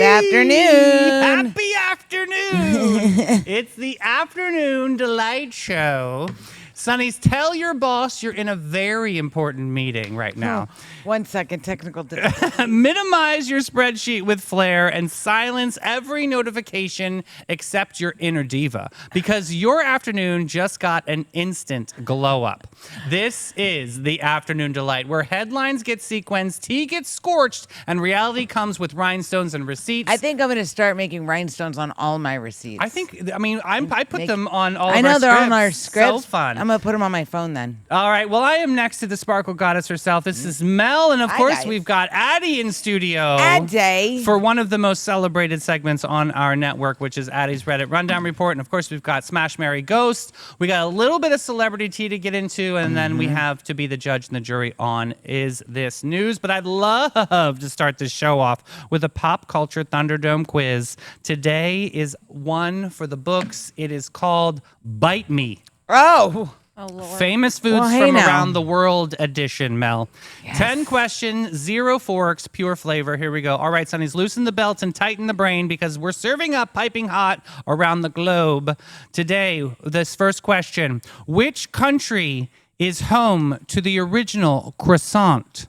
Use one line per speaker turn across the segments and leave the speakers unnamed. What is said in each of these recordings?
afternoon.
Happy afternoon. It's the Afternoon Delight Show. Sonny's, tell your boss you're in a very important meeting right now.
1 second, technical difficulty.
Minimize your spreadsheet with Flair and silence every notification except your inner diva, because your afternoon just got an instant glow up. This is the Afternoon Delight, where headlines get sequenced, tea gets scorched, and reality comes with rhinestones and receipts.
I think I'm going to start making rhinestones on all my receipts.
I put them on all of our scripts.
I know they're on our scripts.
So fun.
I'm going to put them on my phone then.
All right. Well, I am next to the Sparkle Goddess herself. This is Mel. And of
Hi,
course,
guys.
we've got Addie in studio.
Addie.
For one of the most celebrated segments on our network, which is Addie's Reddit Rundown Report. And of course, we've got Smash, Marry, Ghost. We got a little bit of celebrity tea to get into. And then we have to be the judge and the jury on Is This News? But I'd love to start this show off with a pop culture Thunderdome quiz. Today is one for the books. It is called Bite Me.
Oh.
Oh, Lord.
Famous foods
Well, hey
from
now.
around the world edition, Mel.
Yes.
10 questions, 0 forks, pure flavor. Here we go. All right, Sonnies, loosen the belts and tighten the brain because we're serving up piping hot around the globe. Today, this first question, which country is home to the original croissant?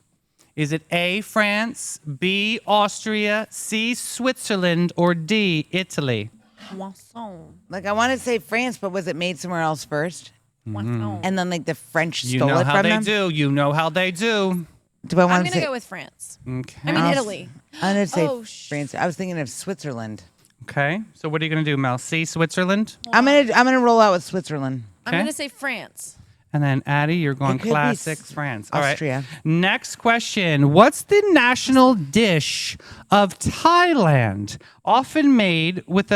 Is it A, France, B, Austria, C, Switzerland, or D, Italy?
Croissant.
Like, I want to say France, but was it made somewhere else first?
Croissant.
And then, like, the French
You
stole
know
it
how
from
they
them?
do. You know how they do.
Do I
I'm
want
going
to
to
say?
go with France.
Okay.
I mean, Italy.
I'm going to say
Oh,
France. I was thinking of Switzerland.
Okay. So what are you going to do, Mel? C, Switzerland?
I'm gonna roll out with Switzerland.
I'm
Okay.
going to say France.
And then Addie, you're going
It could be
classic France. All right.
Austria.
Next question. What's the national dish of Thailand? Often made with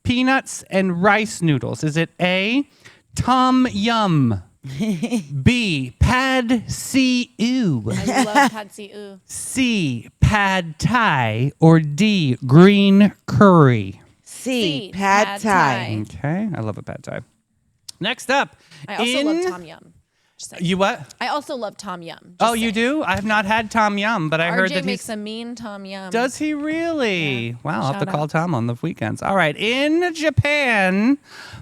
peanuts and rice noodles. Is it A, Tom Yum? B, Pad See Ew?
I love pad see ew.
C, Pad Thai? Or D, green curry?
C.
C,
Pad
Pad
Thai.
Thai.
Okay. I love a Pad Thai. Next up.
I also love Tom Yum. Just saying.
You what?
I also love Tom Yum. Just
Oh, you
saying.
do? I have not had Tom Yum, but I heard
RJ
that
makes
he's...
a mean Tom Yum.
Does he really?
Yeah.
Wow, I'll have to
Shout
call
out.
Tom on the weekends. All right. In Japan,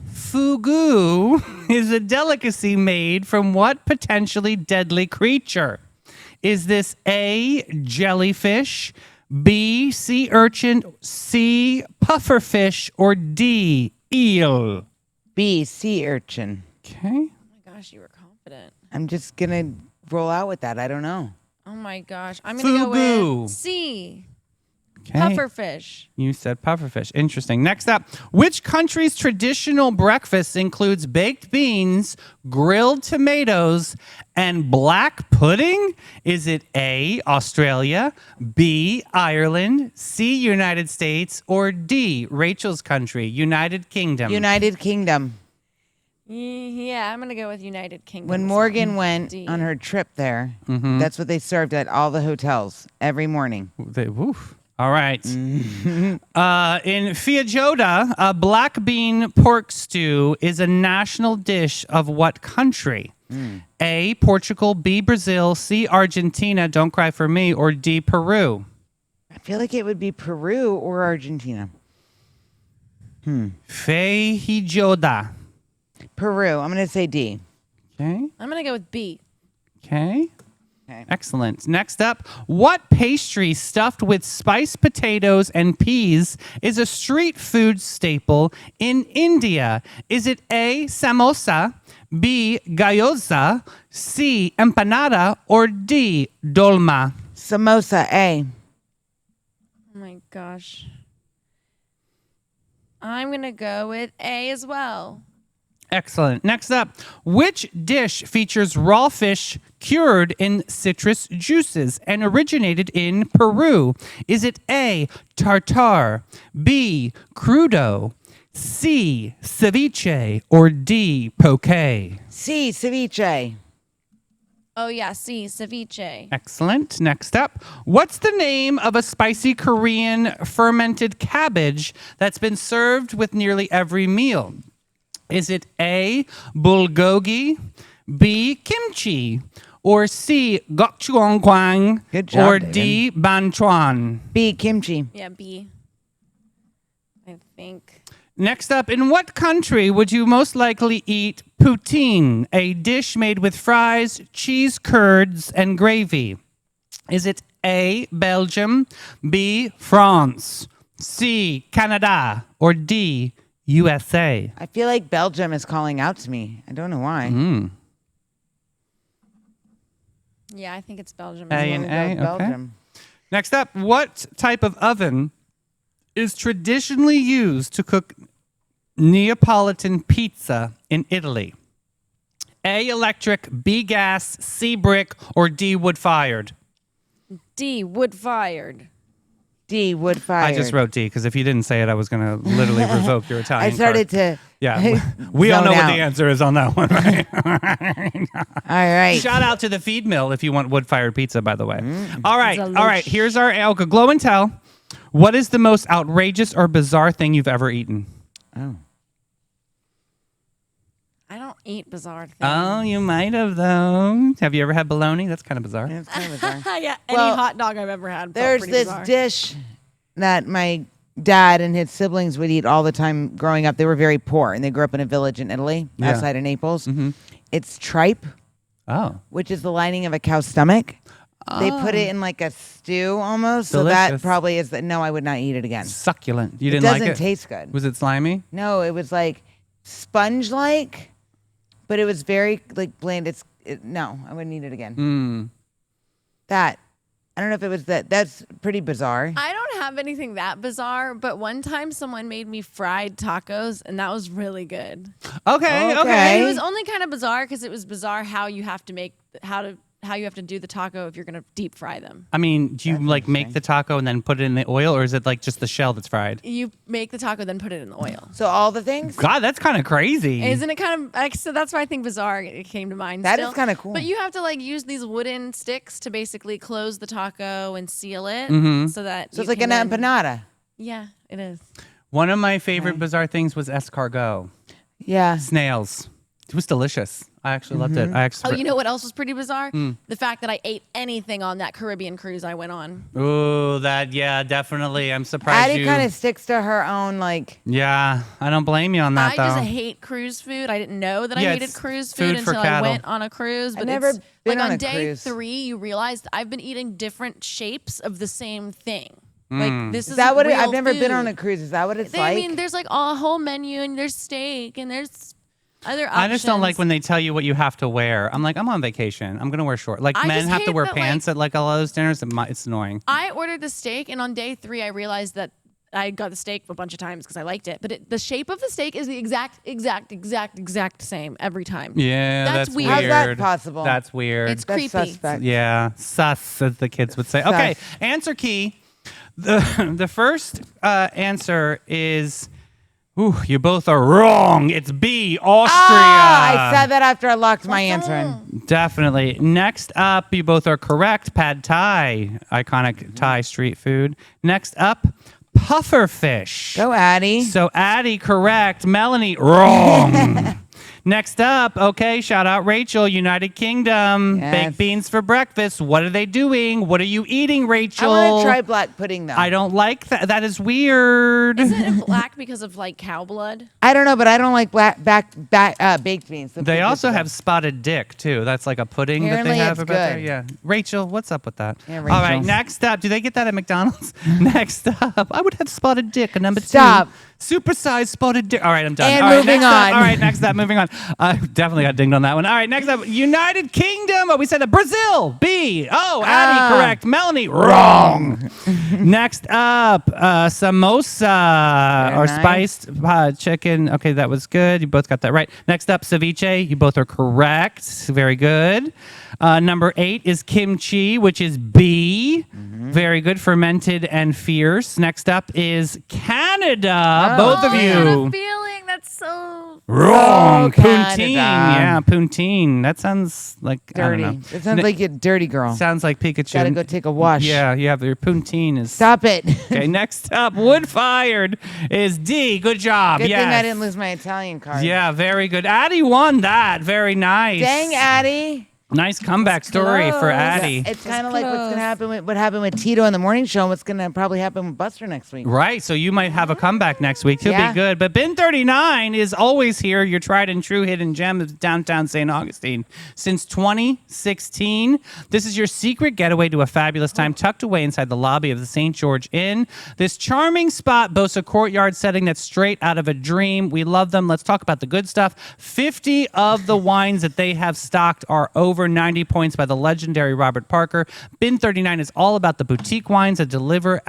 fugu is a delicacy made from what potentially deadly creature? Is this A, jellyfish, B, sea urchin, C, pufferfish, or D, eel?
B. Sea urchin.
Okay.
Oh my gosh, you were confident.
I'm just gonna roll out with that. I don't know.
Oh my gosh. I'm going to go
Fugu.
with C.
Okay.
Pufferfish.
You said pufferfish. Interesting. Next up, which country's traditional breakfast includes baked beans, grilled tomatoes, and black pudding? Is it A, Australia, B, Ireland, C, United States, or D, Rachel's country, United Kingdom?
United Kingdom.
Yeah, I'm going to go with United Kingdom.
When
as
Morgan
well.
went
D.
on her trip there, that's what they served at all the hotels every morning.
Woof. All right. In Fiajota, a black bean pork stew is a national dish of what country? A, Portugal, B, Brazil, C, Argentina, don't cry for me, or D, Peru?
I feel like it would be Peru or Argentina.
Fiajota.
Peru. I'm gonna say D.
Okay.
I'm going to go with B.
Okay.
Okay.
Excellent. Next up, what pastry stuffed with spiced potatoes and peas is a street food staple in India? Is it A, samosa, B, gyoza, C, empanada, or D, dolma?
Samosa. A.
Oh my gosh. I'm going to go with A as well.
Excellent. Next up, which dish features raw fish cured in citrus juices and originated in Peru? Is it A, tartare, B, crudo, C, ceviche, or D, poke?
C. Ceviche.
Oh, yeah, C, ceviche.
Excellent. Next up, what's the name of a spicy Korean fermented cabbage that's been served with nearly every meal? Is it A, bulgogi, B, kimchi, or C, gochujang,
Good job,
or
David.
D, banchuan?
B, kimchi.
Yeah, B. I think.
Next up, in what country would you most likely eat poutine, a dish made with fries, cheese curds, and gravy? Is it A, Belgium, B, France, C, Canada, or D, USA?
I feel like Belgium is calling out to me. I don't know why.
Yeah, I think it's Belgium.
A
as
and
well.
A, okay.
Belgium.
Next up, what type of oven is traditionally used to cook Neapolitan pizza in Italy? A, electric, B, gas, C, brick, or D, wood-fired?
D, wood fired.
D, wood fired.
I just wrote D because if you didn't say it, I was going to literally revoke your Italian
I started
card.
to.
Yeah, we all know
zone
what
out.
the answer is on that one, right?
All right.
Shout out to the feed mill if you want wood-fired pizza, by the way.
Mm.
All right, all right.
Delish.
Here's our Elka Glow and Tell. What is the most outrageous or bizarre thing you've ever eaten?
Oh.
I don't eat bizarre things.
Oh, you might have though. Have you ever had bologna? That's kind of bizarre.
It's kind of bizarre.
Yeah, any
Well,
hot dog I've ever had. felt
There's
pretty
this
bizarre.
dish that my dad and his siblings would eat all the time growing up. They were very poor and they grew up in a village in Italy
Yeah.
outside of Naples. It's tripe,
Oh,
which is the lining of a cow's stomach. They put it in like a stew almost. So that
Delicious.
probably is no, I would not eat it again.
succulent. You
It
didn't
doesn't
like it?
taste good.
Was it slimy?
No, it was like sponge like, but it was very like bland. No, I wouldn't eat it again.
Mm.
That I don't know if it was that. That's pretty bizarre.
I don't have anything that bizarre, but one time someone made me fried tacos, and that was really good.
Okay,
Okay.
okay.
It was only kind of bizarre because it was bizarre how you have to make how you have to do the taco if you're gonna deep fry them.
I mean, do you like make the taco and then put it in the oil, or is it like just the shell that's fried?
You make the taco, then put it in the oil.
So all the things.
God, that's kind of crazy.
Isn't it kind of like, so that's why I think bizarre it came to mind.
That
still.
is kinda cool.
But you have to like use these wooden sticks to basically close the taco and seal it so that
So it's
you
like
can
an
then-
empanada.
Yeah, it is.
One of my favorite bizarre things was escargot.
Yeah.
Snails. It was delicious. I actually loved it. I
Oh,
actually.
you know what else was pretty bizarre? The fact that I ate anything on that Caribbean cruise I went on.
Ooh, that definitely. I'm surprised
Addie
you.
kind of sticks to her own like.
Yeah, I don't blame you on that
I
though.
just hate cruise food. I didn't know that
Yeah,
I hated
it's
cruise
food
food
for
until I
cattle.
went on a cruise. But
never
it's,
been
like
on
on
a
day
cruise.
3, you realize I've been eating different shapes of the same thing. Like this is
Is that what
real
I've never been
food.
on a cruise? Is that what it's
I
like?
mean, there's like a whole menu and there's steak and there's other options.
I just don't like when they tell you what you have to wear. I'm like, I'm on vacation. I'm gonna wear short. Like
I
men
just
have to
hate
wear
that,
pants at like a lot of those dinners. It's annoying.
I ordered the steak, and on day 3, I realized that I got the steak a bunch of times because I liked it. But the shape of the steak is the exact same every time.
Yeah,
That's
that's
weird.
How's that possible?
That's weird.
It's
That's
creepy.
suspect.
Yeah, sus, as the kids would say. Okay,
Sus.
answer key. The first answer is, ooh, you both are wrong. It's B, Austria.
Ah, I said that after I locked my answer in.
Definitely. Next up, you both are correct. Pad Thai, iconic Thai street food. Next up, pufferfish.
Go, Addie.
So Addie, correct. Melanie, wrong. Next up, okay, shout out Rachel, United Kingdom.
Yes.
Baked beans for breakfast. What are they doing? What are you eating,
I
Rachel?
want to try black pudding though.
I don't like that. That is weird.
Isn't it black because of like cow blood?
I don't know, but I don't like baked beans. The
They
baked
also
beans.
have spotted dick too. That's like a pudding
Apparently
that they have
it's
about there.
good.
Yeah. Rachel, what's up with that?
Yeah,
All right,
Rachel.
next up. Do they get that at McDonald's? Next up. I would have spotted dick. A number
Stop.
2. Supersized spotted dick. All right, I'm done.
And
All right,
moving
next up.
on.
All right, next up. Moving on. Definitely got dinged on that one. All right, next up. United Kingdom. Oh, we said that. Brazil. B. Oh, Addie, correct. Melanie, wrong. Next up, samosa
Very
or
nice.
spiced chicken. Okay, that was good. You both got that right. Next up, ceviche. You both are correct. Very good. Number 8 is kimchi, which is B. Very good. Fermented and fierce. Next up is Canada. Both of
I
you.
had a feeling that's so.
Wrong.
Oh, Canada.
Poutine. Yeah, poutine. That sounds like
dirty.
I don't know.
It sounds like a dirty girl.
Sounds like Pikachu.
Gotta go take a wash.
Yeah, you have your poutine is.
Stop it.
Okay, next up, wood fired is D. Good job.
Good
yes.
thing I didn't lose my Italian card.
Yeah, very good. Addie won that. Very nice.
Dang, Addie.
Nice comeback story for Addie.
It's kind of like what's gonna happen with what happened with Tito in the morning show. And what's gonna probably happen with Buster next week.
Right, so you might have a comeback next week. He'll
Yeah.
be good. But Ben 39 is always here, your tried and true hidden gem of downtown St. Augustine. Since 2016, this is your secret getaway to a fabulous time tucked away inside the lobby of the St. George Inn. This charming spot boasts a courtyard setting that's straight out of a dream. We love them. Let's talk about the good stuff. 50 of the wines that they have stocked are over 90 points by the legendary Robert Parker. Bin 39 is all about the boutique wines that deliver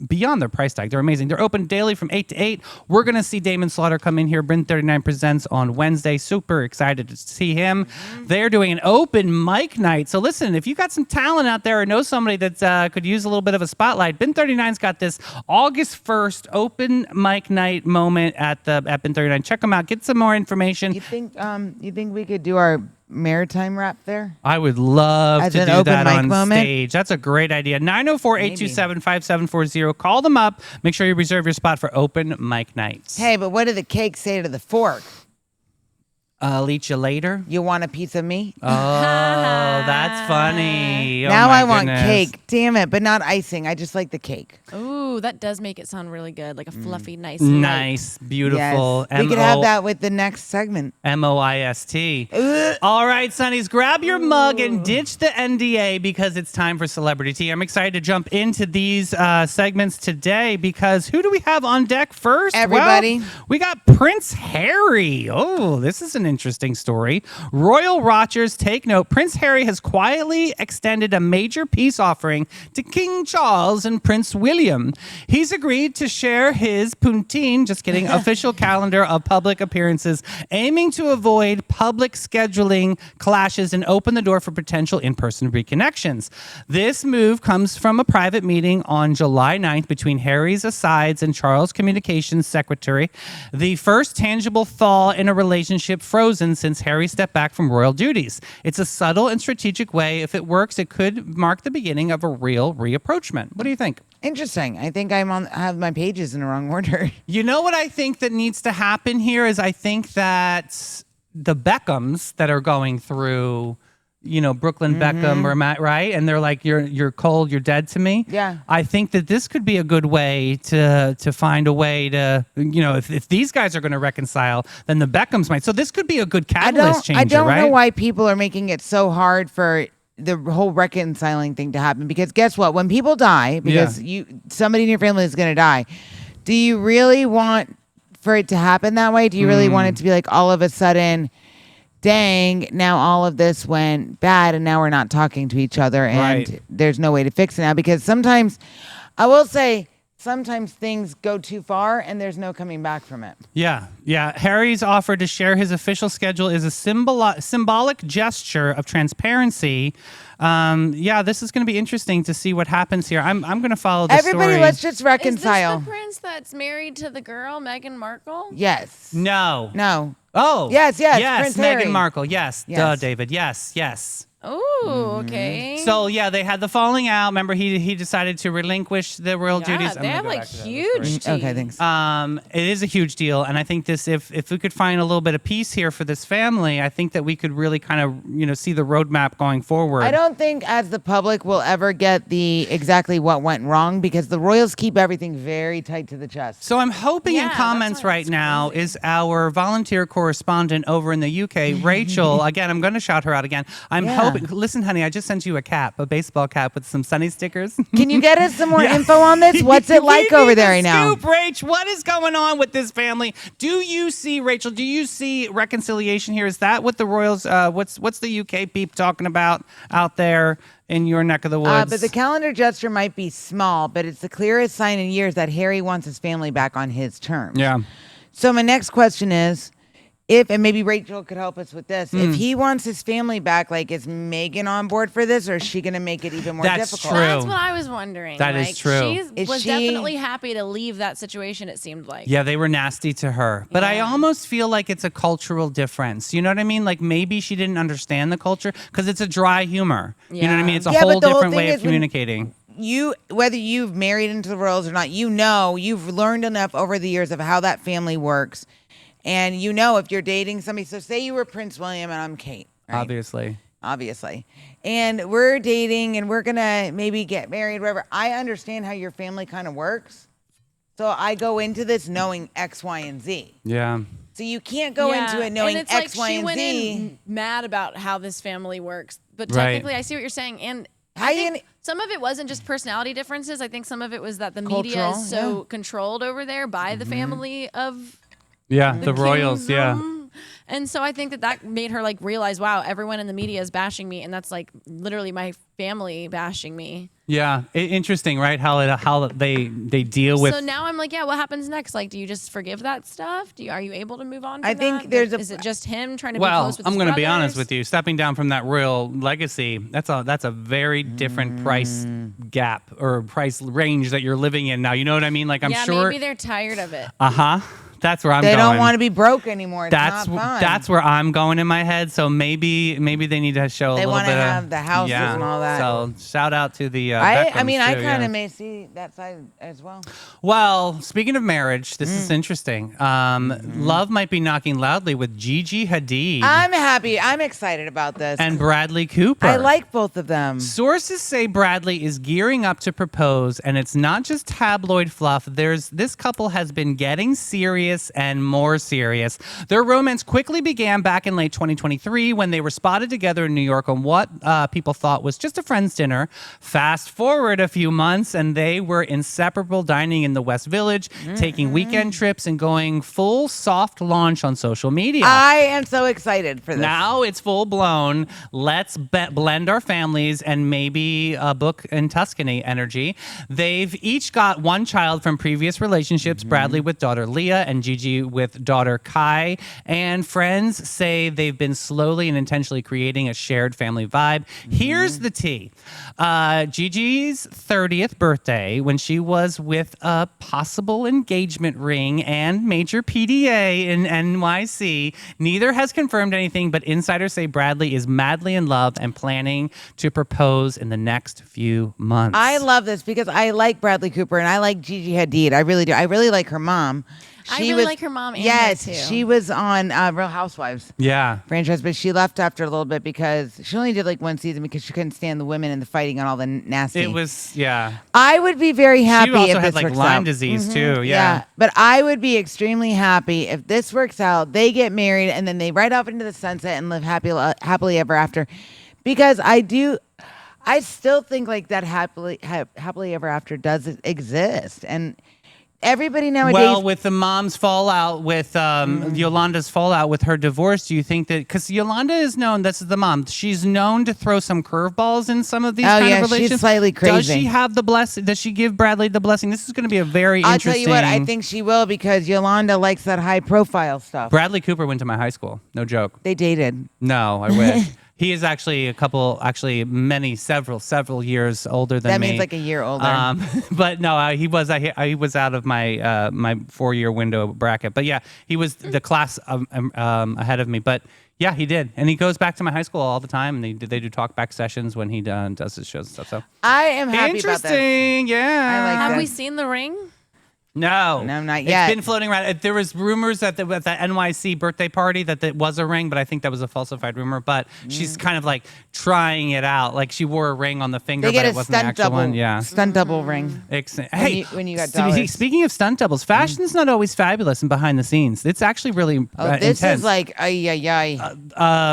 beyond their price tag. They're amazing. They're open daily from 8 to 8. We're going to see Damon Slaughter come in here. Bin 39 presents on Wednesday. Super excited to see him. They're doing an open mic night. So listen, if you got some talent out there or know somebody that could use a little bit of a spotlight, Bin 39's got this August 1st open mic night moment at Bin 39. Check them out. Get some more information.
You think we could do our maritime rap there?
I would love
As
to
an
do
open
that
mic
on
moment?
stage. That's a great idea. 904-827-5740. Call them up. Make sure you reserve your spot for open mic nights.
Hey, but what did the cake say to the fork?
I'll eat you later.
You want a piece of me?
Oh, that's funny. Oh,
now
my
I want
goodness.
cake. Damn it, but not icing. I just like the cake.
Ooh, that does make it sound really good, like a fluffy, nice.
Nice, beautiful.
Yes. We could have that with the next segment.
MOIST. All right, Sonnies, grab your mug and ditch the NDA because it's time for Celebrity Tea. I'm excited to jump into these segments today because who do we have on deck first?
Everybody.
Well, we got Prince Harry. Oh, this is an interesting story. Royal Watchers, take note. Prince Harry has quietly extended a major peace offering to King Charles and Prince William. He's agreed to share his Puntine, just kidding, official calendar of public appearances, aiming to avoid public scheduling clashes and open the door for potential in-person reconnections. This move comes from a private meeting on July 9th between Harry's asides and Charles' communications secretary, the first tangible thaw in a relationship frozen since Harry stepped back from royal duties. It's a subtle and strategic way. If it works, it could mark the beginning of a real reapproachment. What do you think?
Interesting. I think have my pages in the wrong order.
You know what I think that needs to happen here is I think that the Beckhams that are going through, Brooklyn Beckham or Matt, right? And they're like, you're cold, you're dead to me.
Yeah.
I think that this could be a good way to find a way to, if these guys are going to reconcile, then the Beckhams might. So this could be a good catalyst changer,
I don't
right?
know why people are making it so hard for the whole reconciling thing to happen, because guess what? When people die, because somebody in your family is going to die, do you really want for it to happen that way? Do you really want it to be like all of a sudden, dang, now all of this went bad and now we're not talking to each other and
Right.
there's no way to fix it now? Because sometimes, I will say, sometimes things go too far and there's no coming back from it.
Yeah. Harry's offer to share his official schedule is a symbolic gesture of transparency. This is going to be interesting to see what happens here. I'm going to follow the
Everybody,
story.
let's just
Is
reconcile.
this the prince that's married to the girl, Meghan Markle?
Yes.
No.
No.
Oh.
Yes,
Yes,
Prince
Meghan
Harry.
Markle. Yes.
Yes.
Duh, David. Yes.
Oh, okay.
So they had the falling out. Remember, he decided to relinquish the royal duties. I'm
they
gonna
have
go
like
back to that
huge
story.
Okay,
teeth.
thanks.
It is a huge deal, and I think this if we could find a little bit of peace here for this family, I think that we could really kind of see the roadmap going forward.
I don't think as the public will ever get the exactly what went wrong, because the royals keep everything very tight to the chest.
So I'm hoping in
Yeah, that's
comments
why
right
it's
now
crazy.
is our volunteer correspondent over in the UK, Rachel. Again, I'm going to shout her out again. I'm
Yeah.
hoping. Listen, honey, I just sent you a baseball cap with some Sunny stickers.
Can you get us some more
Yeah.
info on this? What's it like
We
over
need
there
the
right now?
Scoop, Rach, what is going on with this family? Do you see, Rachel? Do you see reconciliation here? Is that what the Royals? What's the UK peep talking about out there in your neck of the woods?
But the calendar gesture might be small, but it's the clearest sign in years that Harry wants his family back on his terms.
yeah.
So my next question is, and maybe Rachel could help us with this, if he wants his family back, like, is Megan on board for this, or is she going to make it even more
That's
difficult?
true.
That's what I was wondering.
That is true.
She
Is
was
she-
definitely happy to leave that situation, it seemed like.
Yeah, they were nasty to her. But I
Yeah.
almost feel like it's a cultural difference. You know what I mean? Like maybe she didn't understand the culture because it's a dry humor. You know what I
Yeah.
mean? It's a
Yeah,
whole
but the whole
different
thing
way
is
of
when-
communicating.
Whether you've married into the royals or not, you've learned enough over the years of how that family works. And if you're dating somebody, so say you were Prince William and I'm Kate. Right?
Obviously.
obviously. And we're dating and we're going to maybe get married, whatever. I understand how your family kind of works. So I go into this knowing X, Y, and Z.
Yeah.
So you can't go into it knowing
and it's
X,
like
Y,
she
and
went
Z.
in mad about how this family works, but
Right.
technically, I see what you're saying, and
How
I
you
think
gonna-
some of it wasn't just personality differences. I think some of it was that the media
Cultural,
is so
yeah.
controlled over there by the family of
Yeah. The royals. Yeah.
kingdom. And so I think that made her like realize, wow, everyone in the media is bashing me, and that's like literally my family bashing me.
Yeah. Interesting, right? How they deal with.
So now I'm like, yeah, what happens next? Like, do you just forgive that stuff? Are you able to move on? From
I think
that?
there's a-
Is it just him trying to be
Well,
close with
I'm
his
going to be honest
brothers?
with you. Stepping down from that royal legacy, that's a very different price gap or price range that you're living in now. You know what I mean? Like I'm
Yeah,
sure.
maybe they're tired of it.
That's where I'm
They
going.
don't want to be broke anymore. It's
That's
not fun.
that's where I'm going in my head. So maybe they need to show a
They
little
wanna
bit
have
of
the houses and all that.
So shout out to the.
I
Beckhams
mean, I
too,
kind
yeah.
of may see that side as well.
Well, speaking of marriage, this is interesting. Love might be knocking loudly with Gigi Hadid
I'm happy. I'm excited about this.
and Bradley Cooper.
I like both of them.
Sources say Bradley is gearing up to propose, and it's not just tabloid fluff. This couple has been getting serious and more serious. Their romance quickly began back in late 2023 when they were spotted together in New York on what people thought was just a friend's dinner. Fast forward a few months, and they were inseparable, dining in the West Village, taking weekend trips, and going full soft launch on social media.
I am so excited for this.
Now it's full blown. Let's blend our families and maybe a book in Tuscany energy. They've each got one child from previous relationships, Bradley with daughter Leah and Gigi with daughter Kai. And friends say they've been slowly and intentionally creating a shared family vibe. Here's the tea. Gigi's 30th birthday, when she was with a possible engagement ring and major PDA in NYC, neither has confirmed anything, but insiders say Bradley is madly in love and planning to propose in the next few months.
I love this because I like Bradley Cooper and I like Gigi Hadid. I really do. I really like her mom.
I really like her mom and
yes,
her too.
she was on Real Housewives
Yeah.
franchise, but she left after a little bit because she only did like one season because she couldn't stand the women and the fighting and all the nasty.
It was, yeah.
I would be very happy
She also
if
had
this
like
works
Lyme
out.
disease too.
Yeah, but I would be extremely happy if this works out. They get married and then they ride off into the sunset and live happily ever after, because I still think like that happily ever after does exist, and everybody nowadays.
Well, with the mom's fallout, with Yolanda's fallout with her divorce, do you think that, because Yolanda is known, this is the mom, she's known to throw some curveballs in some of these kind of relationships.
She's slightly crazy.
Does she have the blessing? Does she give Bradley the blessing? This is going to be a very
I'll
interesting.
tell you what, I think she will, because Yolanda likes that high profile stuff.
Bradley Cooper went to my high school. No joke.
They dated.
No, I wish. He is actually several years older than
That
me.
means like a year older.
But no, he was out of my my 4-year window bracket. But yeah, he was the class ahead of me. But yeah, he did, and he goes back to my high school all the time. And they do talk back sessions when he does his shows and stuff. So
I am happy about this.
interesting. Yeah,
I like
Have
that.
we seen The Ring?
No,
not yet.
It's been floating around. There was rumors at the NYC birthday party that it was a ring, but I think that was a falsified rumor. But she's kind of like trying it out. Like she wore a ring on the finger,
They get
but
a
it wasn't the
stunt
actual
double.
one. Yeah.
Stunt double ring.
Hey,
when you got dollars.
speaking of stunt doubles, fashion's not always fabulous and behind the scenes. It's actually really
This
intense.
is like ay.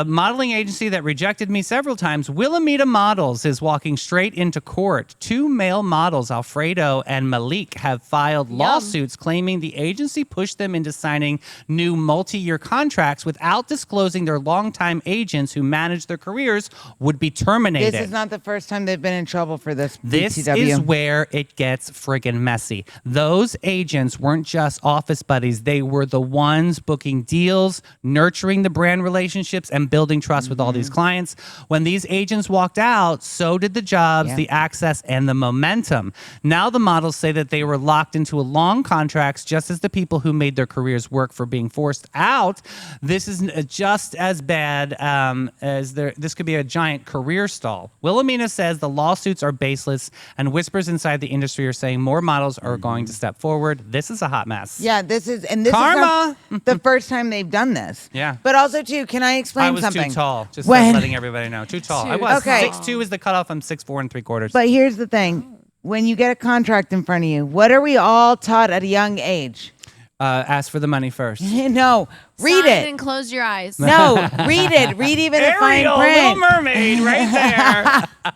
Modeling agency that rejected me several times, Wilhelmina Models, is walking straight into court. 2 male models, Alfredo and Malik, have filed lawsuits claiming the agency pushed them into signing new multi-year contracts without disclosing their longtime agents who managed their careers would be terminated.
This is not the first time they've been in trouble for this.
This
BTW.
is where it gets friggin' messy. Those agents weren't just office buddies. They were the ones booking deals, nurturing the brand relationships, and building trust with all these clients. When these agents walked out, so did the jobs,
Yeah.
the access, and the momentum. Now the models say that they were locked into a long contracts, just as the people who made their careers work for being forced out. This is just as bad as this could be a giant career stall. Wilhelmina says the lawsuits are baseless, and whispers inside the industry are saying more models are going to step forward. This is a hot mess.
Yeah, this is
Karma.
not the first time they've done this.
Yeah.
But also, too, can I explain
I was
something?
too tall. Just
When-
letting everybody know. Too tall. I
Too
was.
Okay.
6'2" is the cutoff. I'm 6'4" 3/4.
But here's the thing. When you get a contract in front of you, what are we all taught at a young age?
Ask for the money first.
No, read
Sign
it.
and close your eyes.
No, read it. Read even the fine
Ariel,
print.
Little Mermaid, right there.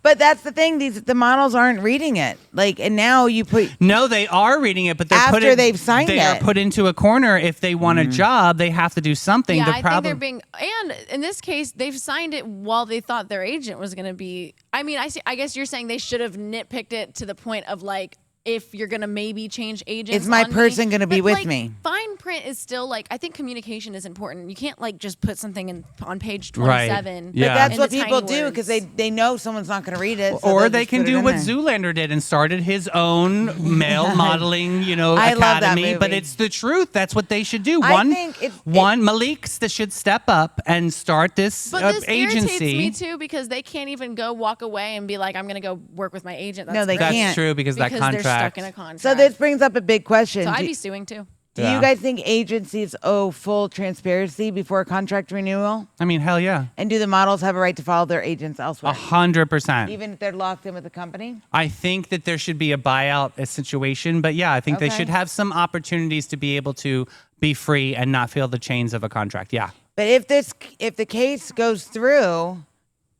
But that's the thing; the models aren't reading it. Like, and now you put.
No, they are reading it, but they're
After they've signed
they are
it.
put into a corner. If they want a job, they have to do something.
Yeah,
the
I think
problem.
they're being, and in this case, they've signed it while they thought their agent was going to be. I mean, I guess you're saying they should have nitpicked it to the point of like, if you're gonna maybe change agents,
Is my
on me.
person gonna be
But,
with
like,
me?
Fine print is still like, I think communication is important. You can't like just put something on page
Right.
27.
Yeah.
But that's
in
what
the
people
tiny
do because
words.
they know someone's not going to read it. so
or
they'll
they
just
can
put it
do
in
what
there.
Zoolander did and started his own male modeling,
I love that
academy. But
movie.
it's the truth. That's what they should do.
I think
Malik should step up and start this,
But this irritates
agency.
me too because they can't even go walk away and be like, I'm gonna go work with my agent. That's
No, they
great.
That's
can't.
true because that
Because
contract.
they're stuck in a contract.
So this brings up a big question.
So I'd
Do-
be suing too.
Do
Yeah.
you guys think agencies owe full transparency before a contract renewal?
I mean, hell yeah,
And do the models have a right to follow their agents elsewhere,
100%.
even if they're locked in with the company?
I think that there should be a buyout situation, but yeah, I think they
Okay.
should have some opportunities to be able to be free and not feel the chains of a contract. Yeah.
But if the case goes through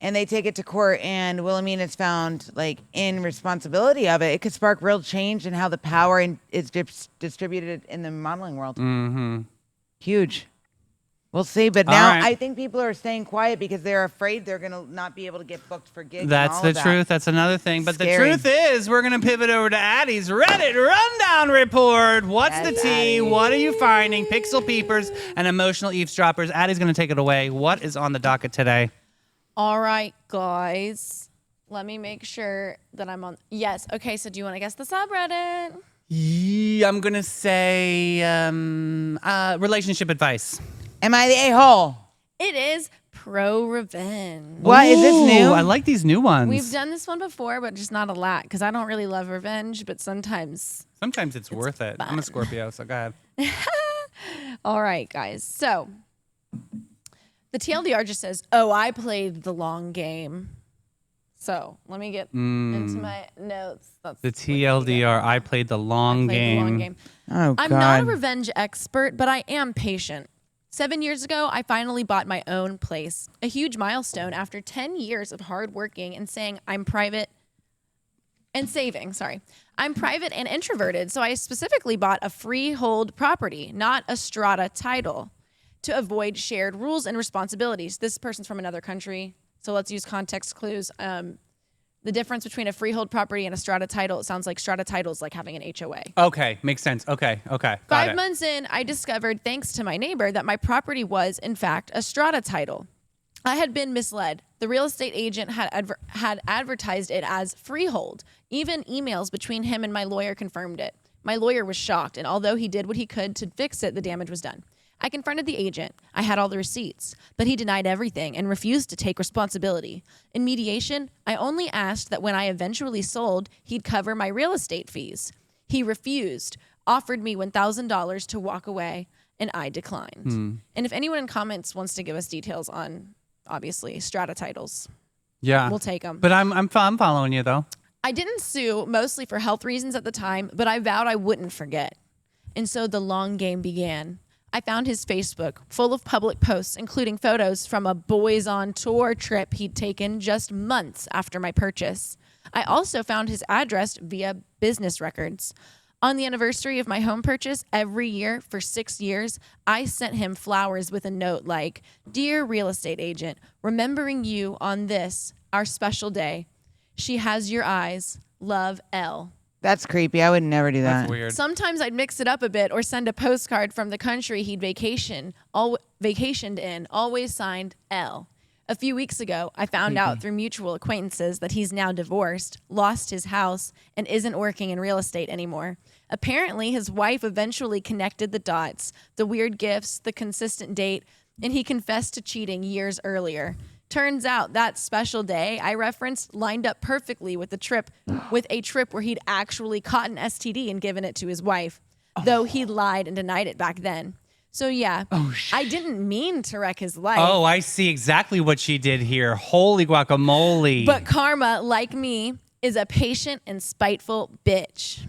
and they take it to court and Wilhelmina's found like in responsibility of it, it could spark real change in how the power is distributed in the modeling world.
Mm-hmm.
Huge. We'll see. But
All
now
right.
I think people are staying quiet because they're afraid they're going to not be able to get booked for gigs. and
That's
all
the
of that.
truth. That's another thing. But
Scary.
the truth is, we're going to pivot over to Addie's Reddit Rundown Report. What's the tea? What are you finding? Pixel peepers and emotional eavesdroppers. Addie's going to take it away. What is on the docket today?
All right, guys. Let me make sure that I'm on. Yes. Okay. So do you want to guess the subreddit?
Yeah, I'm going to say relationship advice.
Am I the a-hole?
It is pro revenge.
What is this new?
I like these new ones.
We've done this one before, but just not a lot because I don't really love revenge, but sometimes.
Sometimes it's worth it. I'm a
fun.
Scorpio, so go ahead.
All right, guys. So the TLDR just says, "Oh, I played the long game." So let me get into my notes. That's
The TLDR, I played the long
played
game.
the long game.
Oh,
I'm
God.
not a revenge expert, but I am patient. 7 years ago, I finally bought my own place, a huge milestone after 10 years of hard working and saying I'm private and saving. Sorry. I'm private and introverted, so I specifically bought a freehold property, not a strata title, to avoid shared rules and responsibilities. This person's from another country, so let's use context clues. The difference between a freehold property and a strata title, it sounds like strata title is like having an HOA.
Okay, makes sense. Okay. Got
5
it.
months in, I discovered, thanks to my neighbor, that my property was, in fact, a strata title. I had been misled. The real estate agent had advertised it as freehold. Even emails between him and my lawyer confirmed it. My lawyer was shocked, and although he did what he could to fix it, the damage was done. I confronted the agent. I had all the receipts, but he denied everything and refused to take responsibility. In mediation, I only asked that when I eventually sold, he'd cover my real estate fees. He refused, offered me $1,000 to walk away, and I declined. And if anyone in comments wants to give us details on, obviously, strata titles,
Yeah.
we'll take them.
But I'm following you though.
I didn't sue, mostly for health reasons at the time, but I vowed I wouldn't forget. And so the long game began. I found his Facebook full of public posts, including photos from a boys on tour trip he'd taken just months after my purchase. I also found his address via business records. On the anniversary of my home purchase, every year for 6 years, I sent him flowers with a note like, "Dear real estate agent, remembering you on this, our special day. She has your eyes. Love, L."
That's creepy. I would never do that.
That's weird.
Sometimes I'd mix it up a bit or send a postcard from the country he'd vacationed in, always signed L. A few weeks ago, I found out through mutual acquaintances that he's now divorced, lost his house, and isn't working in real estate anymore. Apparently, his wife eventually connected the dots, the weird gifts, the consistent date, and he confessed to cheating years earlier. Turns out that special day I referenced lined up perfectly with a trip where he'd actually caught an STD and given it to his wife, though he lied and denied it back then. So yeah, I didn't mean to wreck his life.
Oh, I see exactly what she did here. Holy guacamole.
But karma, like me, is a patient and spiteful bitch.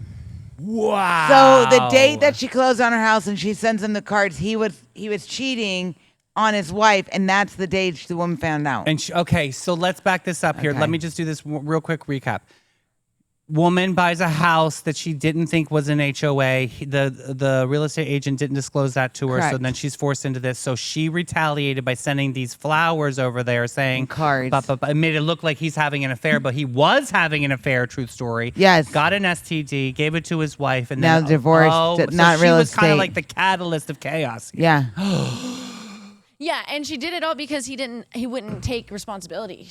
Wow.
So the date that she closed on her house and she sends him the cards, he was cheating on his wife, and that's the date the woman found out.
And okay, so let's back this up here.
Okay.
Let me just do this real quick recap. Woman buys a house that she didn't think was an HOA. The real estate agent didn't disclose that to her, so
Correct.
then she's forced into this. So she retaliated by sending these flowers over there, saying
Cards.
It made it look like he's having an affair, but he was having an affair. Truth story.
Yes.
Got an STD, gave it to his wife, and
Now
then
divorced,
so
not
she
real
was kind of
estate.
like the catalyst of chaos.
Yeah.
Yeah, and she did it all because he wouldn't take responsibility.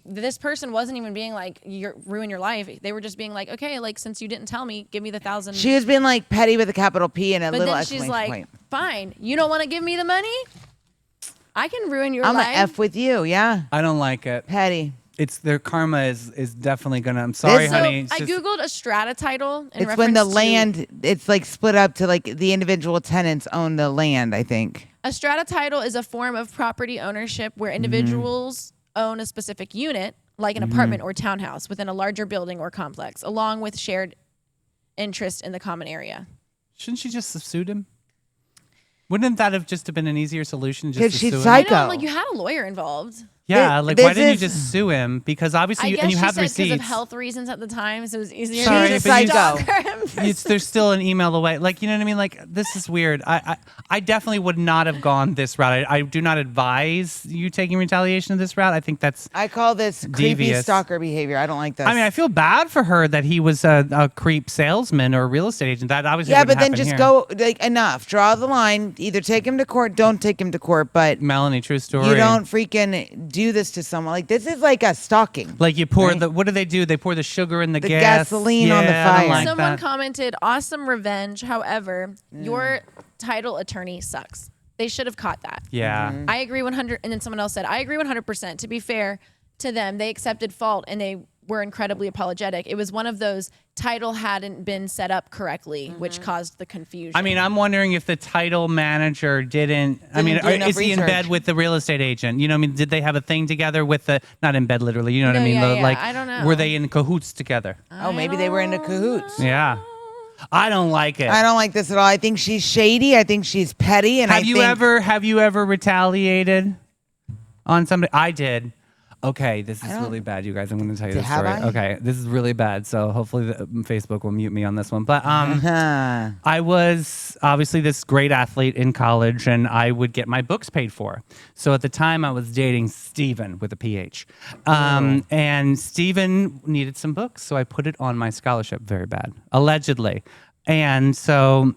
This person wasn't even being like, ruin your life. They were just being like, okay, like, since you didn't tell me, give me the $1,000.
She was being like petty with a capital P and a
But
little
then she's
exclamation
like,
point.
fine, you don't want to give me the money? I can ruin your
I'm
life.
gonna F with you. Yeah.
I don't like it.
Petty.
It's their karma is definitely gonna. I'm sorry,
This-
So
honey. It's
I
just-
Googled a strata title in
It's when the
reference to-
land, it's like split up to like the individual tenants own the land, I think.
A strata title is a form of property ownership where individuals own a specific unit, like an apartment or townhouse, within a larger building or complex, along with shared interest in the common area.
Shouldn't she just have sued him? Wouldn't that have just been an easier solution? Just
'Cause
to
she's
sue him?
psych-
I know,
Psycho.
like you had a lawyer involved.
Yeah,
Thi-
like why
this
didn't you
is-
just sue him? Because obviously,
I
you,
guess
and you
she
have
said because
receipts.
of health reasons at the time, so it was easier.
Sorry,
to
She's a
but you-
psycho.
stalk her and
There's still an email away. Like, you know what I mean? Like, this is weird. I definitely would not have gone this route. I do not advise you taking retaliation of this route. I think that's.
I call this creepy
Devious.
stalker behavior. I don't like this.
I mean, I feel bad for her that he was a creep salesman or a real estate agent. That obviously
yeah,
wouldn't
but then
happen
just
here.
go like enough. Draw the line. Either take him to court, don't take him to court, but
Melanie, true story.
you don't freaking do this to someone. Like this is like a stalking.
Like you pour
Right.
the. What do they do? They pour the sugar in the,
The
gas.
gasoline on the
Yeah, I don't
fire.
like
Someone
that.
commented, awesome revenge. However, your title attorney sucks. They should have caught that.
Yeah.
I agree 100. And then someone else said, I agree 100%. To be fair to them, they accepted fault and they were incredibly apologetic. It was one of those title hadn't been set up correctly, which caused the confusion.
I mean, I'm wondering if the title manager didn't. I mean,
do enough
is he in
research.
bed with the real estate agent? You know, what I mean, did they have a thing together with the? Not in bed, literally. You know what I
No,
mean?
yeah,
The,
yeah,
like,
I don't know.
were they in cahoots together?
Oh, maybe they were into cahoots.
Yeah. I don't like it.
I don't like this at all. I think she's shady. I think she's petty. And
Have you ever retaliated on somebody? I did. Okay, this is really bad, you guys. I'm going to tell you this
Have
story.
I?
Okay, this is really bad. So hopefully Facebook will mute me on this one. But
Huh.
I was obviously this great athlete in college, and I would get my books paid for. So at the time, I was dating Steven with a PH. And Steven needed some books, so I put it on my scholarship. Very bad, allegedly. And so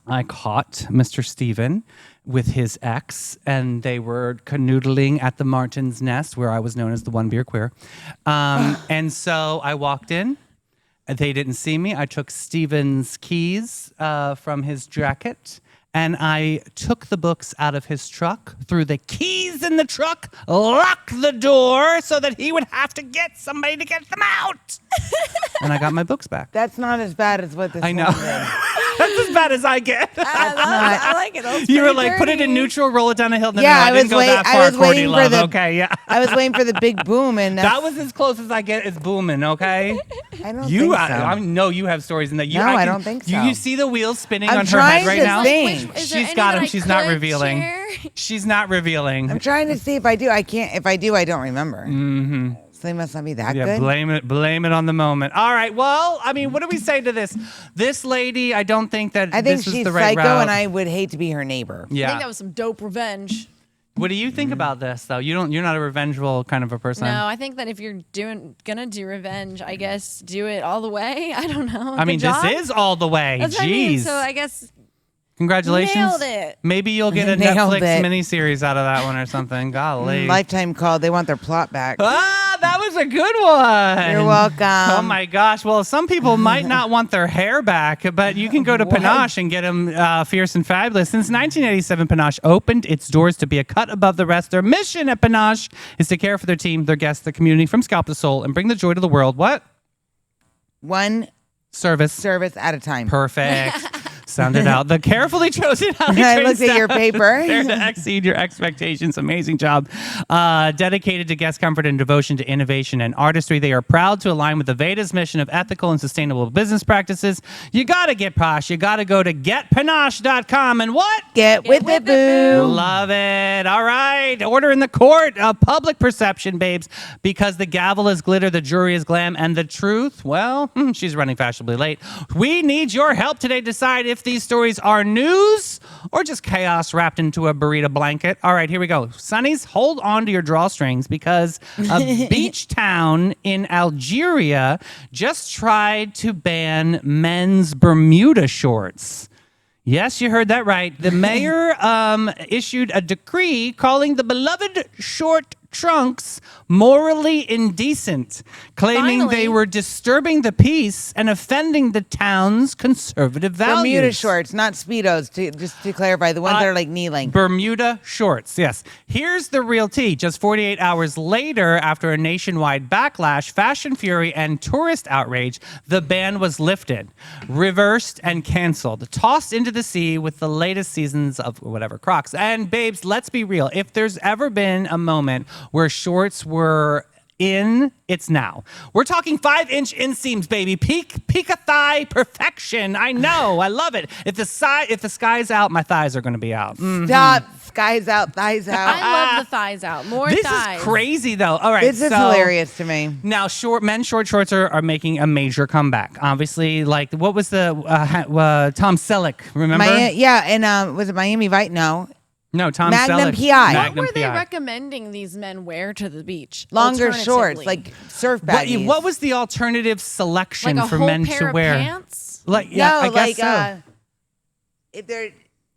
I caught Mr. Steven with his ex, and they were canoodling at the Martin's Nest, where I was known as the one beer queer. And so I walked in. They didn't see me. I took Steven's keys from his jacket, and I took the books out of his truck, threw the keys in the truck, locked the door so that he would have to get somebody to get them out. And I got my books back.
That's not as bad as what this
I know.
woman did.
That's as bad as I get.
I like it. That's
You were
pretty
like, put it in
dirty.
neutral, roll it down a hill. No,
Yeah,
no, I
I
didn't
was
go
wait-
that
I
far,
was
Courtney
waiting for
Love.
the-
Okay, yeah.
I was waiting for the big boom, and
That was as close as I get as booming, okay?
I don't
You,
think so.
I know you have stories in that. You,
No, I
can-
don't think
You,
so.
you see the wheels spinning
I'm
on her head
trying
right
to
now?
think.
Is there
She's
any
got
that
him.
I
She's not
could
revealing.
share?
She's not revealing.
I'm trying to see if I do. I can't. If I do, I don't remember. Mm-hmm. So they must not be that
Yeah,
good.
blame it on the moment. All right. Well, I mean, what do we say to this? This lady, I don't think that
I think
this is
she's
the right
psycho,
route.
and I would hate to be her neighbor.
I
yeah.
think that was some dope revenge.
What do you think about this, though? You're not a revengeful kind of a person.
No, I think that if you're gonna do revenge, I guess do it all the way. I don't know.
I mean,
Good job.
this is all the way.
That's
Jeez.
what I mean. So I guess
Congratulations.
Nailed it.
Maybe you'll get a
Nailed
Netflix
it.
miniseries out of that one or something. Golly.
Lifetime called. They want their plot back.
Ah, that was a good one.
You're welcome.
Oh my gosh. Well, some people might not want their hair back, but you can go to
What?
Panache and get them fierce and fabulous. Since 1987, Panache opened its doors to be a cut above the rest. Their mission at Panache is to care for their team, their guests, the community from scalp to soul, and bring the joy to the world. What?
One
Service.
service at a time.
Perfect. Sound it out. The carefully chosen highly
I
trained
looked at your
staff
paper.
there to exceed your expectations. Amazing job. Dedicated to guest comfort and devotion to innovation and artistry, they are proud to align with the Veda's mission of ethical and sustainable business practices. You got to get posh. You got to go to getpanache.com and what?
Get with it, boo.
Love it. All right. Order in the court of public perception, babes, because the gavel is glitter, the jury is glam, and the truth, well, she's running fashionably late. We need your help today to decide if these stories are news or just chaos wrapped into a burrito blanket. All right, here we go. Sonnies, hold on to your drawstrings because a beach town in Algeria just tried to ban men's Bermuda shorts. Yes, you heard that right. The mayor issued a decree calling the beloved short trunks morally indecent, claiming
Finally.
they were disturbing the peace and offending the town's conservative values.
Bermuda shorts, not Speedos, just to clarify. The ones that are like knee length.
Bermuda shorts, yes. Here's the real tea. Just 48 hours later, after a nationwide backlash, fashion fury, and tourist outrage, the ban was lifted, reversed, and canceled, tossed into the sea with the latest seasons of whatever Crocs. And babes, let's be real. If there's ever been a moment where shorts were in, it's now. We're talking 5-inch inseams, baby. Peak a thigh perfection. I know. I love it. If the sky's out, my thighs are going to be out.
Stop. Skies out, thighs out.
I love the thighs out. More
This
thighs.
is crazy, though. All right,
This is
so
hilarious to me.
now men's short shorts are making a major comeback. Obviously, like what was the Tom Selleck? Remember?
And was it Miami Vice? No.
No, Tom
Magnum
Selleck.
PI.
What
Magnum
were they
PI.
recommending these men wear to the beach?
Longer shorts,
Alternatively?
like surf baggies.
What was the alternative selection
like a
for
whole
men
pair
to
of
wear?
pants?
Like yeah,
No,
I guess
like
so.
if they're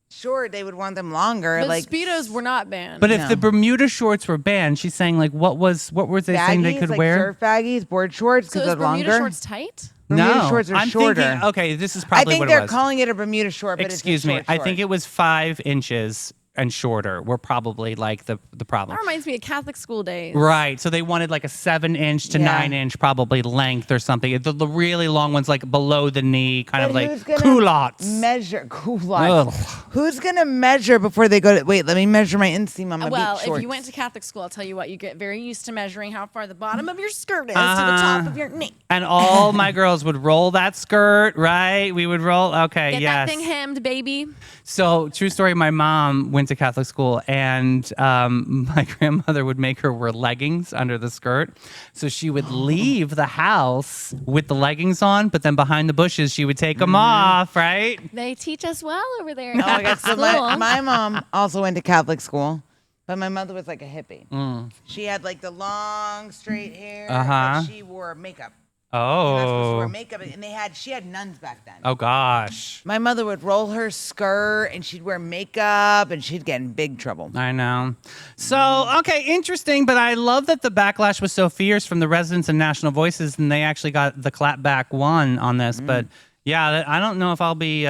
short, they would want them longer.
But
like
Speedos were not banned.
But if
No.
the Bermuda shorts were banned, she's saying like what were they saying they
baggies,
could
like
wear?
surf baggies, board shorts
so
because
is
they're
Bermuda
longer.
shorts tight?
Bermuda
No,
shorts are
I'm
shorter.
thinking. Okay, this is
I
probably
think
what it
they're
was.
calling it a Bermuda short, but
Excuse
it's a
me.
short
I
short.
think it was 5 inches and shorter were probably like the problem.
That reminds me of Catholic school days.
Right. So they wanted like a 7-inch to
Yeah.
9-inch probably length or something. The really long ones like below the knee, kind
But
of like
who's gonna
culottes.
Measure culottes.
Ugh.
Who's gonna measure before they go to? Wait, let me measure my inseam on my
Well,
beach
if
shorts.
you went to Catholic school, I'll tell you what, you get very used to measuring how far the bottom of your skirt is to the top of your knee.
And all my girls would roll that skirt, right? We would roll. Okay,
Get
yes.
that thing hemmed, baby.
So, true story, my mom went to Catholic school and my grandmother would make her wear leggings under the skirt. So she would leave the house with the leggings on, but then behind the bushes, she would take them off, right?
They teach us well over there.
Oh my God! So
School.
my mom also went to Catholic school, but my mother was like a hippie. She had like the long straight hair,
Uh-huh.
but she wore makeup. You're not supposed to wear
Oh.
makeup, and she had nuns back then.
Oh, gosh.
My mother would roll her skirt, and she'd wear makeup, and she'd get in big trouble.
I know. So, okay, interesting, but I love that the backlash was so fierce from the residents and national voices, and they actually got the clapback one on this. But yeah, I don't know if I'll be.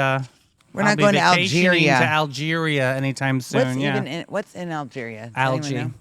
We're
I'll
not
be
going to
vacationing
Algeria.
to Algeria anytime soon.
What's in Algeria? Does anyone
Algae.
know?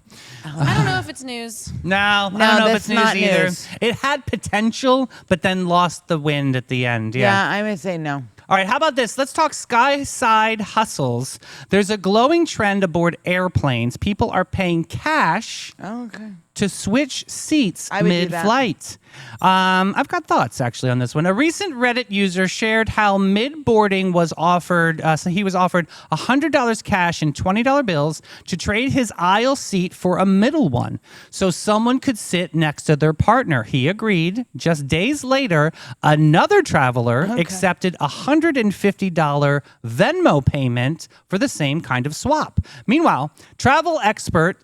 I don't know if it's news.
No, I
No,
don't know if
that's
it's news
not
either.
news.
It had potential, but then lost the wind at the end.
Yeah, I would say no.
All right, how about this? Let's talk sky-side hustles. There's a glowing trend aboard airplanes. People are paying cash
Oh, okay.
to switch seats
I would do that.
mid-flight. I've got thoughts actually on this one. A recent Reddit user shared how mid-boarding was offered. So he was offered $100 cash and $20 bills to trade his aisle seat for a middle one, so someone could sit next to their partner. He agreed. Just days later, another traveler accepted a $150 Venmo payment for the same kind of swap. Meanwhile, travel expert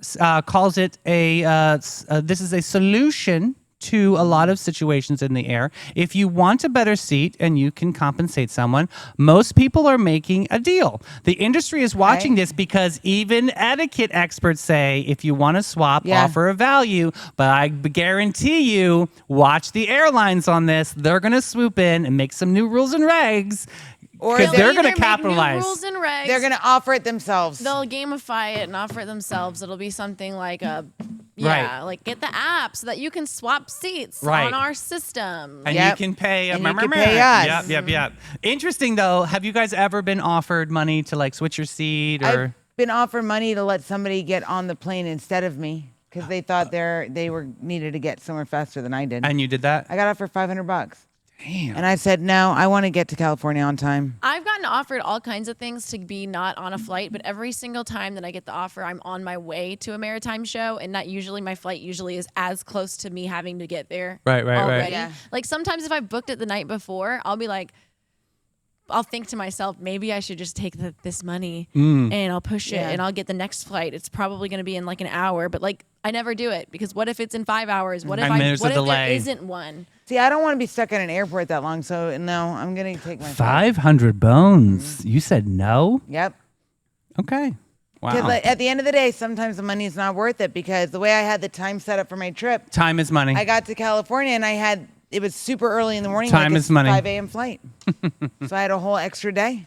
calls it this is a solution to a lot of situations in the air. If you want a better seat and you can compensate someone, most people are making a deal. The industry is watching this because even etiquette experts say if you want to swap, offer a value. But I guarantee you, watch the airlines on this. They're going to swoop in and make some new rules and regs.
Or
Because they're going to
either make new
capitalize.
rules and regs.
They're going to offer it themselves.
They'll gamify it and offer it themselves. It'll be something like
Right.
like get the app so that you can swap seats
Right.
on our system.
And you can pay
And you can pay us.
Yep. Interesting, though. Have you guys ever been offered money to like switch your seat or?
I've been offered money to let somebody get on the plane instead of me because they thought they were needed to get somewhere faster than I did.
And you did that?
I got offered $500.
Damn.
And I said, no, I want to get to California on time.
I've gotten offered all kinds of things to be not on a flight, but every single time that I get the offer, I'm on my way to a maritime show, and not usually my flight usually is as close to me having to get there.
Right.
Already.
Yeah.
Like sometimes if I booked it the night before, I'll be like, I'll think to myself, maybe I should just take this money and I'll push it and I'll get the next flight. It's probably going to be in like an hour, but like I never do it because what if it's in 5 hours? What if
And there's a
what if there
delay.
isn't one?
See, I don't want to be stuck at an airport that long, so no, I'm going to take my flight.
500 bones. You said no?
Yep.
Okay.
Because
Wow.
at the end of the day, sometimes the money is not worth it because the way I had the time set up for my trip,
Time is money.
I got to California and it was super early in the morning.
Time
like
is money.
5 a.m. flight. So I had a whole extra day.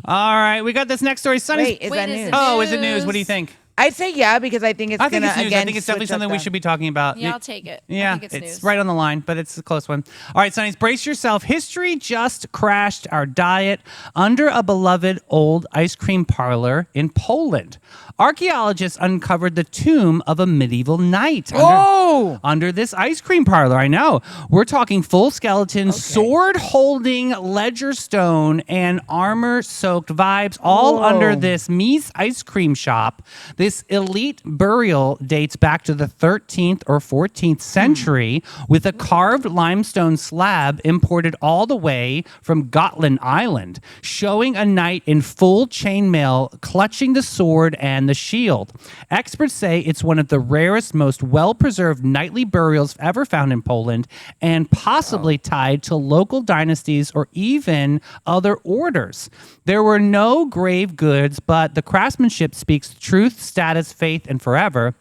All right. We got this next story. Sonny's.
Wait, is that
Wait, is
news?
it
Oh, is it news? What do you think?
I'd say yeah because I think it's
I
going
think
to
it's news.
again
I think it's definitely
switch up
something we
the-
should be talking about.
Yeah, I'll take it.
Yeah,
I think it's news.
right on the line, but it's a close one. All right, Sonny's, brace yourself. History just crashed our diet under a beloved old ice cream parlor in Poland. Archaeologists uncovered the tomb of a medieval knight under this ice cream parlor. I know. We're talking full skeleton, sword-holding ledger stone, and armor-soaked vibes all under this Mies ice cream shop. This elite burial dates back to the 13th or 14th century with a carved limestone slab imported all the way from Gotland Island, showing a knight in full chainmail clutching the sword and the shield. Experts say it's one of the rarest, most well-preserved knightly burials ever found in Poland and possibly tied to local dynasties or even other orders. There were no grave goods, but the craftsmanship speaks truth, status, faith, and forever.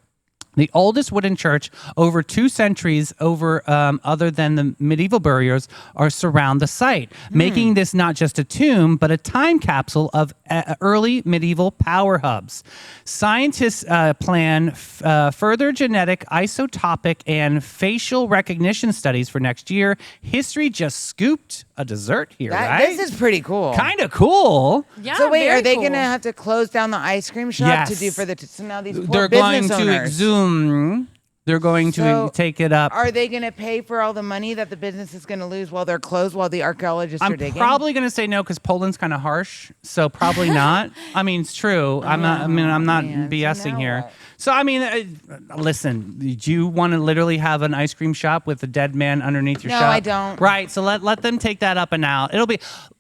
The oldest wooden church over 2 centuries other than the medieval burials surround the site, making this not just a tomb, but a time capsule of early medieval power hubs. Scientists plan further genetic, isotopic, and facial recognition studies for next year. History just scooped a dessert here, right?
This is pretty cool.
Kind of cool.
Yeah,
So wait,
very
are they
cool.
going to have to close down the ice cream shop
Yes.
to do for the? So now these poor
They're going
business
to
owners,
exhume. They're going to
So,
take it up.
Are they going to pay for all the money that the business is going to lose while they're closed while the archaeologists are
I'm
digging?
probably going to say no because Poland's kind of harsh, so probably not. I mean, it's true. I'm not. I mean, I'm not
man. So
BSing
now
here.
what?
So I mean, listen. Do you want to literally have an ice cream shop with a dead man underneath your
No,
shop?
I don't.
Right. So let them take that up and out. It'll be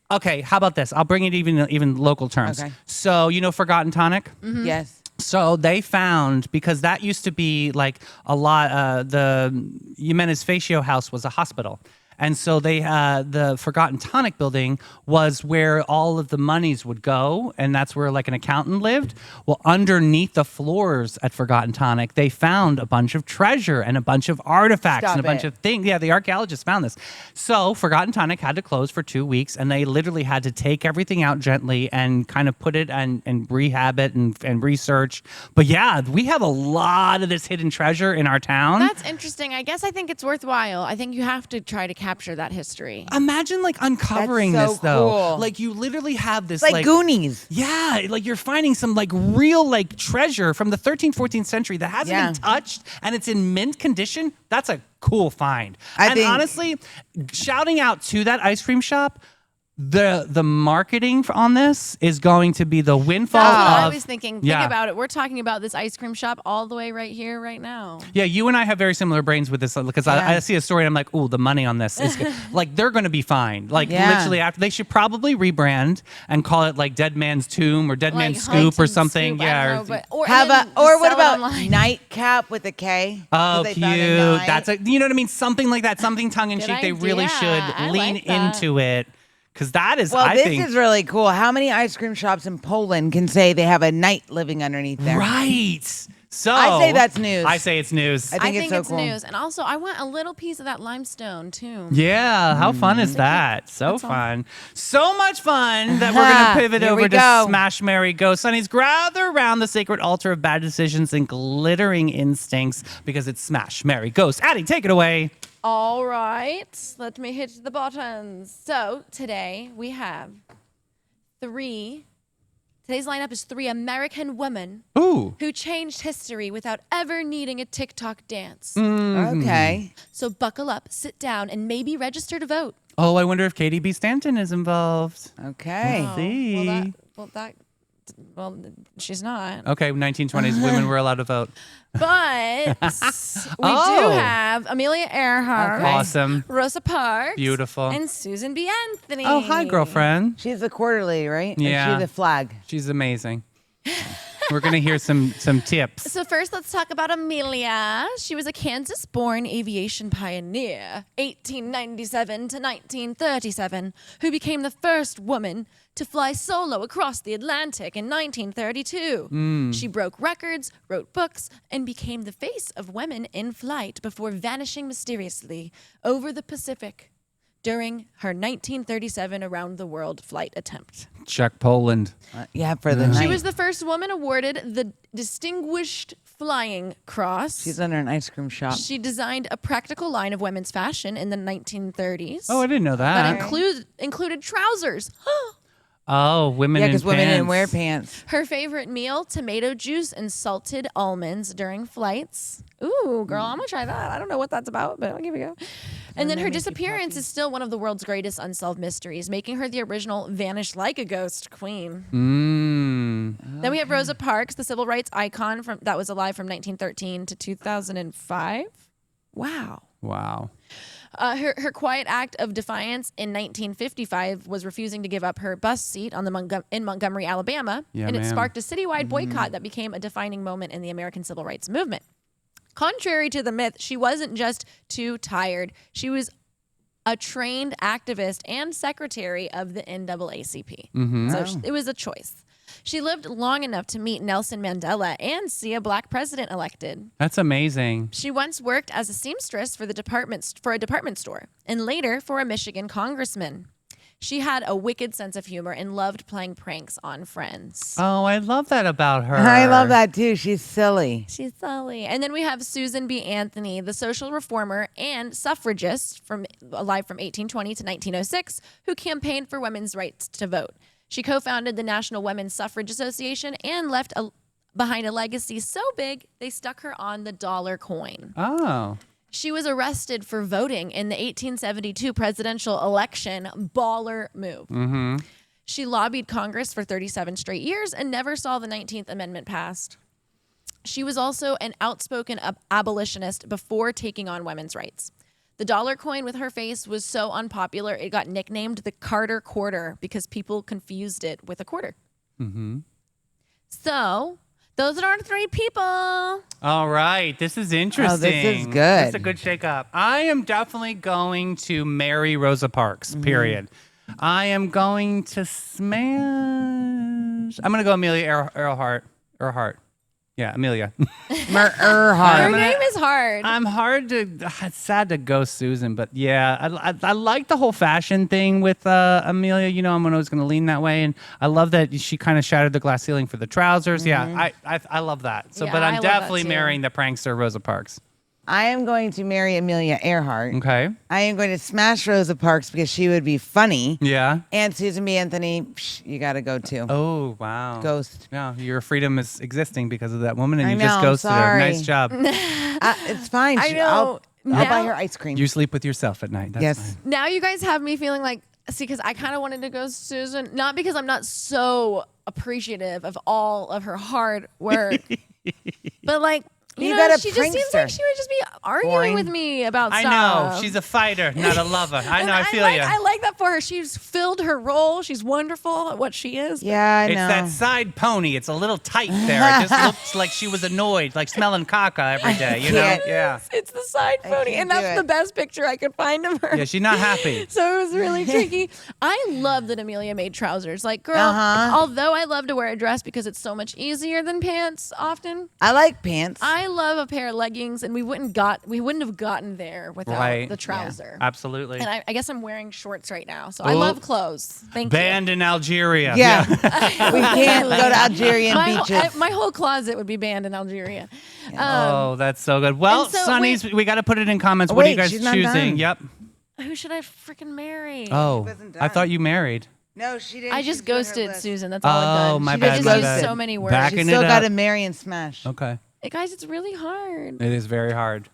okay. How about this? I'll bring it even local terms.
Okay.
So Forgotten Tonic.
Yes.
So they found, because that used to be like a lot, the Jimenez Facio house was a hospital. And so the Forgotten Tonic building was where all of the monies would go, and that's where like an accountant lived. Well, underneath the floors at Forgotten Tonic, they found a bunch of treasure and a bunch of artifacts
Stop
and a bunch
it.
of things. Yeah, the archaeologists found this. So Forgotten Tonic had to close for 2 weeks, and they literally had to take everything out gently and kind of put it and rehab it and research. But yeah, we have a lot of this hidden treasure in our town.
That's interesting. I guess I think it's worthwhile. I think you have to try to capture that history.
Imagine like uncovering
That's so
this though.
cool.
Like you literally have this
Like Goonies.
Yeah, like you're finding some like real like treasure from the 13th, 14th century that hasn't
Yeah.
been touched and it's in mint condition. That's a cool find.
I
and
think-
honestly, shouting out to that ice cream shop, the marketing on this is going to be the windfall
That's what I
of.
was thinking. Think
Yeah.
about it. We're talking about this ice cream shop all the way right here, right now.
Yeah, you and I have very similar brains with this because I see a story and I'm like, ooh, the money on this is good. Like they're going to be fine. Like
Yeah.
literally after they should probably rebrand and call it like Dead Man's Tomb or Dead
Like
Man's Scoop or
Huntington
something.
Scoop, I
Yeah.
don't know, but, or,
How
and then
about, or
just
what
sell it
about
online.
nightcap with a K?
Oh,
'Cause they
cute.
found a night.
That's you know what I mean? Something like that, something tongue in
Good
cheek. They really
idea.
should
I
lean
like that.
into it because that is,
Well,
I
this
think,
is really cool. How many ice cream shops in Poland can say they have a knight living underneath there?
right. So
I say that's news.
I say it's news.
I think it's so cool.
news. And also, I want a little piece of that limestone, too.
Yeah, how fun is that? So
That's all.
fun. So much fun that we're going to pivot
Here
over
we
to
go.
Smash, Marry, Go. Sonnies, gather around the sacred altar of bad decisions and glittering instincts because it's Smash, Marry, Ghost. Addie, take it away.
All right. Let me hit the buttons. So, today we have today's lineup is 3 American women
Ooh.
who changed history without ever needing a TikTok dance.
Okay.
So buckle up, sit down, and maybe register to vote.
Oh, I wonder if Katie B. Stanton is involved.
Okay.
See.
Well, she's not.
Okay, 1920s women were allowed to vote.
But we
Oh.
do have Amelia Earhart,
Okay.
Awesome.
Rosa Parks,
Beautiful.
and Susan B. Anthony.
Oh, hi, girlfriend.
She's the quarterly, right? Or
Yeah.
She's the flag.
She's amazing. We're going to hear some tips.
So first, let's talk about Amelia. She was a Kansas-born aviation pioneer, 1897 to 1937, who became the first woman to fly solo across the Atlantic in 1932. She broke records, wrote books, and became the face of women in flight before vanishing mysteriously over the Pacific during her 1937 around-the-world flight attempt.
Check Poland.
Yeah, for the night.
She was the first woman awarded the Distinguished Flying Cross.
She's under an ice cream shop.
She designed a practical line of women's fashion in the 1930s.
Oh, I didn't know
that
that.
included trousers.
Oh, women
Yeah,
in
because women didn't
pants.
wear pants.
Her favorite meal, tomato juice and salted almonds during flights. Ooh, girl, I'm gonna try that. I don't know what that's about, but I'll give it a go. And then her disappearance is still one of the world's greatest unsolved mysteries, making her the original vanish like a ghost queen. Then we have Rosa Parks, the civil rights icon that was alive from 1913 to 2005. Wow.
Wow.
Her quiet act of defiance in 1955 was refusing to give up her bus seat on in Montgomery, Alabama,
Yeah,
and it
ma'am.
sparked a citywide boycott that became a defining moment in the American civil rights movement. Contrary to the myth, she wasn't just too tired. She was a trained activist and secretary of the NAACP. So it was a choice. She lived long enough to meet Nelson Mandela and see a black president elected.
That's amazing.
She once worked as a seamstress for a department store and later for a Michigan congressman. She had a wicked sense of humor and loved playing pranks on friends.
Oh, I love that about her.
I love that too. She's silly.
She's silly. And then we have Susan B. Anthony, the social reformer and suffragist alive from 1820 to 1906, who campaigned for women's rights to vote. She co-founded the National Women's Suffrage Association and left behind a legacy so big they stuck her on the dollar coin.
Oh.
She was arrested for voting in the 1872 presidential election. Baller move. She lobbied Congress for 37 straight years and never saw the 19th Amendment passed. She was also an outspoken abolitionist before taking on women's rights. The dollar coin with her face was so unpopular, it got nicknamed the Carter Quarter because people confused it with a quarter. So, those are our 3 people.
All right. This is interesting.
is good.
That's a good shake up. I am definitely going to marry Rosa Parks, period. I am going to smash. I'm going to go Amelia Earhart. Yeah, Amelia.
Her
Earhart.
name is hard.
It's sad to go Susan, but yeah, I like the whole fashion thing with Amelia. You know, I'm always going to lean that way. And I love that she kind of shattered the glass ceiling for the trousers. Yeah, I love that. So,
Yeah,
but
I
I'm
love that
definitely
too.
marrying the prankster Rosa Parks.
I am going to marry Amelia Earhart.
Okay.
I am going to smash Rosa Parks because she would be funny.
Yeah.
And Susan B. Anthony, you got to go too.
Oh, wow.
Ghost.
Yeah, your freedom is existing because of that woman, and
I
you just
know,
ghosted her.
sorry.
Nice job.
It's fine.
I know.
I'll buy
Now-
her ice cream.
You sleep with yourself at night. That's
Yes.
fine.
Now you guys have me feeling like See, because I kind of wanted to go Susan, not because I'm not so appreciative of all of her hard work, but like,
You
know,
got a
she just seems
prankster.
like she would just be arguing
Boring.
with me about
I
stuff.
know. She's a fighter, not a lover. I know. I feel
like,
you.
I like that for her. She's filled her role. She's wonderful at what she is.
Yeah, I
It's
know.
that side pony. It's a little tight there. It just looks like she was annoyed, like smelling caca every day, you know?
can't.
Yeah.
It's the side pony,
can't
and
do
that's
it.
the best picture I could find of her.
Yeah, she's not happy.
So it was really tricky. I love that Amelia made trousers. Like, girl,
Uh-huh.
although I love to wear a dress because it's so much easier than pants often,
I like pants.
I love a pair of leggings, and we wouldn't have gotten there without
Right.
the trouser.
Absolutely.
And I guess I'm wearing shorts right now, so I
Oh.
love clothes. Thank
Banned in Algeria.
yeah. We can't go to Algerian
you.
beaches.
My whole closet would be banned in Algeria.
Oh, that's so good. Well,
and so
Sonny's, we got to put it in comments.
Oh,
What are you
wait,
guys
she's not
choosing?
done.
Yep.
Who should I freaking marry?
Oh,
wasn't
I
done.
thought you married.
No, she didn't.
I
She's
just
doing her
ghosted
list.
Susan. That's all I've
Oh,
done.
my
She
bad,
just
my
used
bad.
so many words.
Back
She's
in
still
it
got
up.
to marry and smash.
Okay.
Guys, it's really hard.
It is very hard.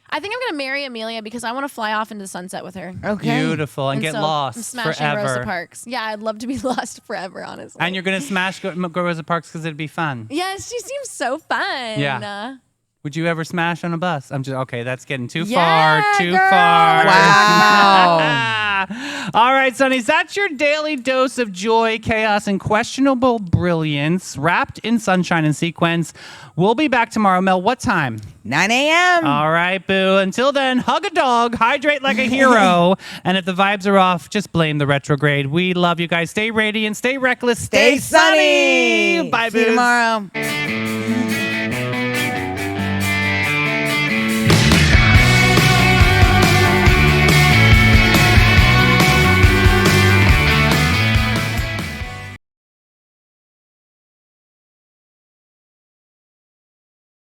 I think I'm gonna marry Amelia because I want to fly off into the sunset with her.
Okay.
Beautiful. And get
so I'm
lost
smashing Rosa
forever.
Parks. Yeah, I'd love to be lost forever, honestly.
And you're going to smash go Rosa Parks because it'd be fun.
Yes, she seems so fun.
Yeah. Would you ever smash on a bus? I'm just okay. That's getting too
Yeah,
far. Too
girl.
far.
Wow.
All right, Sonnies. That's your daily dose of joy, chaos, and questionable brilliance, wrapped in sunshine and sequence. We'll be back tomorrow. Mel, what time?
9 a.m.
All right, boo. Until then, hug a dog, hydrate like a hero, and if the vibes are off, just blame the retrograde. We love you guys. Stay radiant, stay reckless,
Stay sunny.
Bye,
See you
boos.
tomorrow.